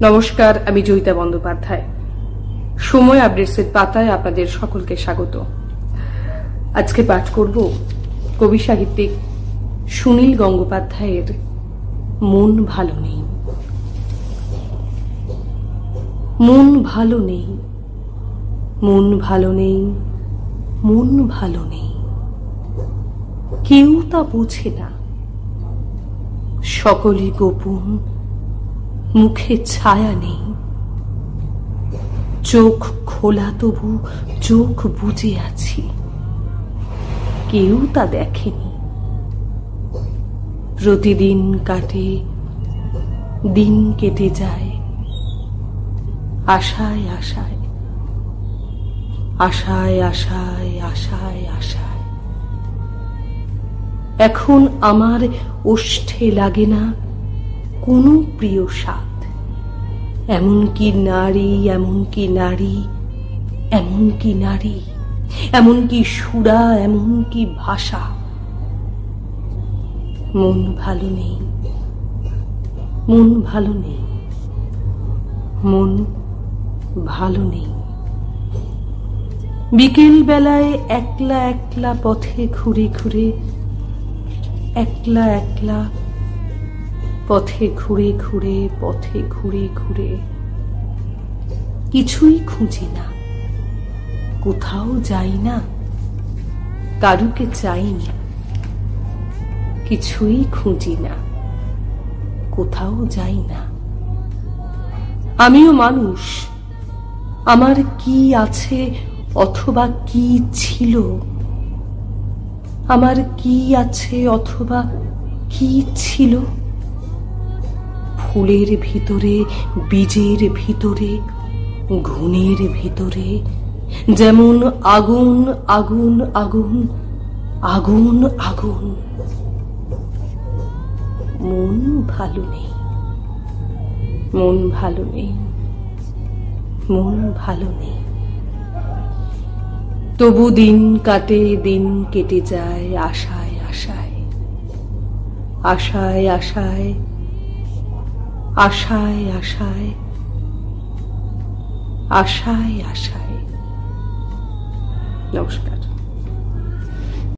নমস্কার, আমি জয়িতা বন্দ্যোপাধ্যায়। সময় আপডেটসের পাতায় আপনাদের সকলকে স্বাগত। আজকে পাঠ করব কবি সাহিত্যিক সুনীল গঙ্গোপাধ্যায়ের মন ভালো নেই। মন ভালো নেই, মন ভালো নেই, মন ভালো নেই, কেউ তা বোঝে না। সকলে গোপন, মুখে ছায়া নেই, চোখ খোলা তবু চোখ বুজে আছি, কেউ তা দেখেনি। প্রতিদিন কাটে, দিন কেটে যায়, আশায় আশায়, আশায় আশায়, আশায় আশায়। এখন আমার ওষ্ঠে লাগে না কোনো প্রিয় স্বাদ, এমনকি নারী, এমনকি নারী, এমনকি নারী, এমনকি সুরা, এমনকি ভাষা। মন ভালো নেই, মন ভালো নেই, মন ভালো নেই। বিকেল বেলায় একলা একলা পথে ঘুরে ঘুরে, একলা একলা পথে ঘুরে ঘুরে, পথে ঘুরে ঘুরে, কিছুই খুঁজি না, কোথাও যাই না, কারুকে চাইনি, কিছুই খুঁজি না, কোথাও যাই না। আমিও মানুষ, আমার কি আছে অথবা কি ছিল, আমার কি আছে অথবা কি ছিল। ফুলের ভিতরে, বীজের ভিতরে, ঘুণের ভিতরে, যেমন আগুন আগুন আগুন, আগুন আগুন। মন ভালো নেই, মন ভালো নেই, মন ভালো নেই। তবু দিন কাটে, দিন কেটে যায়, আশায় আশায়, আশায় আশায়, আশায় আশায়, আশায় আশায়। নমস্কার।